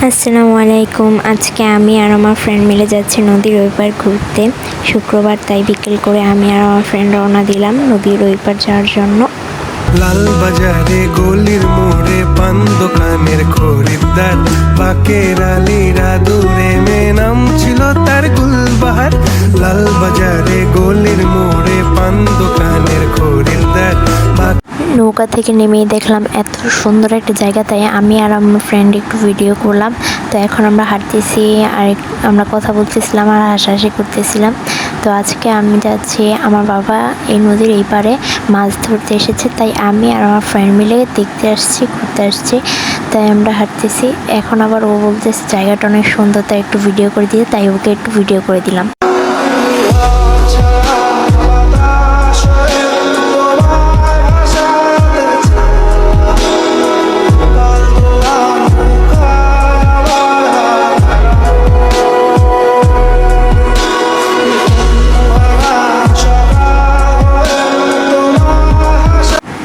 আসসালামু আলাইকুম। আজকে আমি আর আমার ফ্রেন্ড মিলে যাচ্ছি নদীর ওই পার ঘুরতে। শুক্রবার, তাই বিকেল করে আমি আর আমার ফ্রেন্ড রওনা দিলাম নদীর ওই পার যাওয়ার জন্য। লাল বাজারে গলির মোড়ে পান দোকানের খরিদ্দার, বাকের আলীরা দূরে মে নাম ছিল তার গুলবাহার। লাল বাজারে গলির মোড়ে পান দোকানের খরিদ্দার। নৌকা থেকে নেমেই দেখলাম এত সুন্দর একটা জায়গা, তাই আমি আর আমার ফ্রেন্ড একটু ভিডিও করলাম। তো এখন আমরা হাঁটতেছি আর আমরা কথা বলতেছিলাম আর হাসাহাসি করতেছিলাম। তো আজকে আমি যাচ্ছি, আমার বাবা এই নদীর এই পারে মাছ ধরতে এসেছে, তাই আমি আর আমার ফ্রেন্ড মিলে দেখতে আসছি, ঘুরতে আসছি। তাই আমরা হাঁটতেছি। এখন আবার ও বলতেছে জায়গাটা অনেক সুন্দর, তাই একটু ভিডিও করে দিয়ে, তাই ওকে একটু ভিডিও করে দিলাম।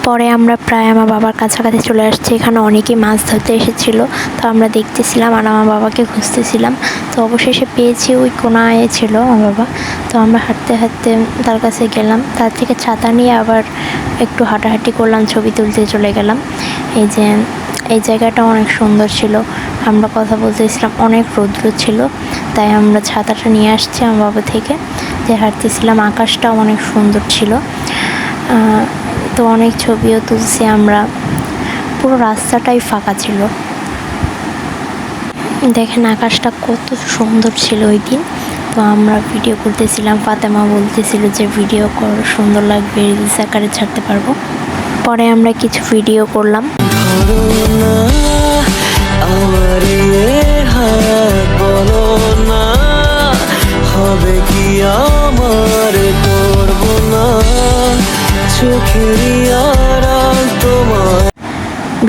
পরে আমরা প্রায় আমার বাবার কাছাকাছি চলে আসছি। এখানে অনেকেই মাছ ধরতে এসেছিলো, তো আমরা দেখতেছিলাম আর আমার বাবাকে খুঁজতেছিলাম। তো অবশেষে পেয়েছি, ওই কোনায় ছিল আমার বাবা। তো আমরা হাঁটতে হাঁটতে তার কাছে গেলাম, তার থেকে ছাতা নিয়ে আবার একটু হাঁটাহাঁটি করলাম, ছবি তুলতে চলে গেলাম। এই জায়গাটা অনেক সুন্দর ছিল। আমরা কথা বলতেছিলাম, অনেক রৌদ্র ছিল, তাই আমরা ছাতাটা নিয়ে আসছি আমার বাবা থেকে, যে হাঁটতেছিলাম। আকাশটাও অনেক সুন্দর ছিল, তো অনেক ছবিও তুলছি আমরা। পুরো রাস্তাটাই ফাঁকা ছিল। দেখেন আকাশটা কত সুন্দর ছিল ওই দিন। তো আমরা ভিডিও করতেছিলাম, ফাতেমা বলতেছিল যে ভিডিও কর, সুন্দর লাগবে, রিলস আকারে ছাড়তে পারবো। পরে আমরা কিছু ভিডিও করলাম। হবে কি আমার করব না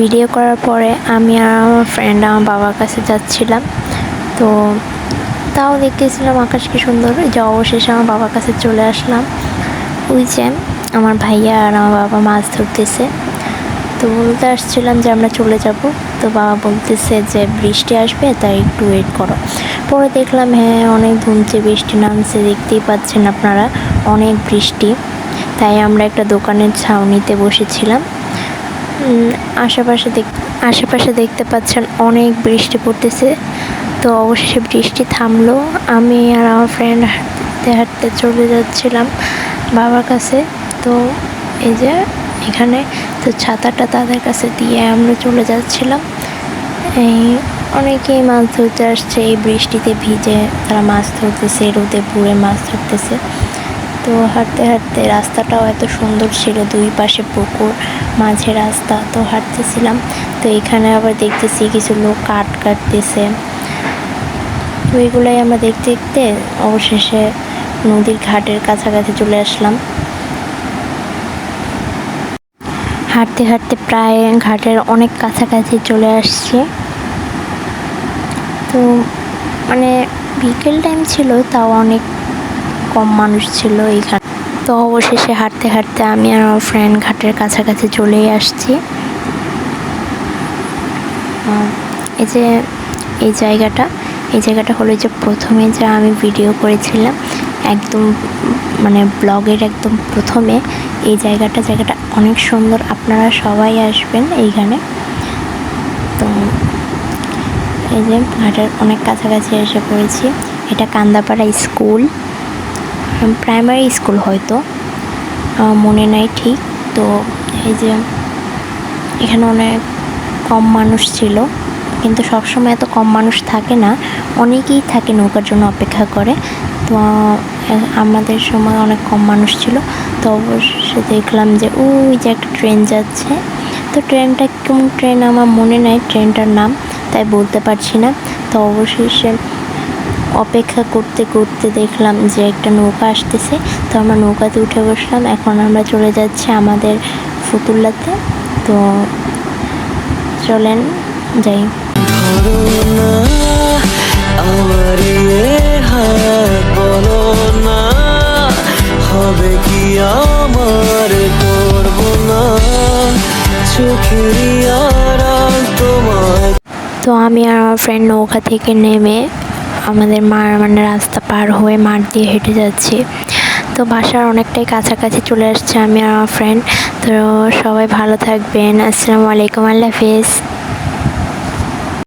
ভিডিও করার পরে আমি আর আমার ফ্রেন্ড আমার বাবার কাছে যাচ্ছিলাম। তো তাও দেখতেছিলাম আকাশ কি সুন্দর। যে অবশেষে আমার বাবার কাছে চলে আসলাম। ওই যে আমার ভাইয়া আর আমার বাবা মাছ ধরতেছে। তো বলতে আসছিলাম যে আমরা চলে যাব। তো বাবা বলতেছে যে বৃষ্টি আসবে, তাই একটু ওয়েট করো। পরে দেখলাম হ্যাঁ, অনেক ধুমছে, বৃষ্টি নামছে, দেখতেই পাচ্ছেন আপনারা, অনেক বৃষ্টি। তাই আমরা একটা দোকানের ছাউনিতে বসেছিলাম। আশেপাশে দেখতে পাচ্ছেন অনেক বৃষ্টি পড়তেছে। তো অবশেষে বৃষ্টি থামলো। আমি আর আমার ফ্রেন্ড হাঁটতে হাঁটতে চলে যাচ্ছিলাম বাবার কাছে। তো এই যে এখানে তো ছাতাটা তাদের কাছে দিয়ে আমরা চলে যাচ্ছিলাম। এই অনেকেই মাছ ধরতে আসছে, এই বৃষ্টিতে ভিজে তারা মাছ ধরতেছে, রোদে পুড়ে মাছ ধরতেছে। তো হাঁটতে হাঁটতে রাস্তাটাও এত সুন্দর ছিল, দুই পাশে পুকুর, মাঝে রাস্তা। তো হাঁটতেছিলাম। তো এখানে আবার দেখতেছি কিছু লোক কাটতেছে। তো এগুলাই আমরা দেখতে দেখতে অবশেষে নদীর ঘাটের কাছাকাছি চলে আসলাম। হাঁটতে হাঁটতে প্রায় ঘাটের অনেক কাছাকাছি চলে আসছি। তো মানে বিকেল টাইম ছিল, তাও অনেক কম মানুষ ছিল এই ঘাট। তো অবশেষে হাঁটতে হাঁটতে আমি আর আমার ফ্রেন্ড ঘাটের কাছাকাছি চলেই আসছি। এই যে এই জায়গাটা হলো যে প্রথমে যা আমি ভিডিও করেছিলাম, একদম মানে ব্লগের একদম প্রথমে এই জায়গাটা অনেক সুন্দর। আপনারা সবাই আসবেন এইখানে। তো এই যে ঘাটের অনেক কাছাকাছি এসে পড়েছি। এটা কান্দাপাড়া স্কুল, প্রাইমারি স্কুল হয়তো, মনে নাই ঠিক। তো এই যে এখানে অনেক কম মানুষ ছিল, কিন্তু সবসময় এত কম মানুষ থাকে না, অনেকেই থাকে নৌকার জন্য অপেক্ষা করে। তো আমাদের সময় অনেক কম মানুষ ছিল। তো অবশ্যই দেখলাম যে ওই যে একটা ট্রেন যাচ্ছে। তো ট্রেনটা কোন ট্রেন আমার মনে নাই, ট্রেনটার নাম, তাই বলতে পারছি না। তো অবশেষে অপেক্ষা করতে করতে দেখলাম যে একটা নৌকা আসতেছে। তো আমরা নৌকাতে উঠে বসলাম। এখন আমরা চলে যাচ্ছি আমাদের ফতুল্লাতে। তো চলেন যাই। হবে কি আমার করব না চোখের আড়াল তোমায়। তো আমি আর আমার ফ্রেন্ড নৌকা থেকে নেমে আমাদের মানে রাস্তা পার হয়ে মাঠ দিয়ে হেঁটে যাচ্ছি। তো বাসার অনেকটাই কাছাকাছি চলে আসছে আমি আর আমার ফ্রেন্ড। তো সবাই ভালো থাকবেন। আসসালামু আলাইকুম, আল্লাহ হাফেজ।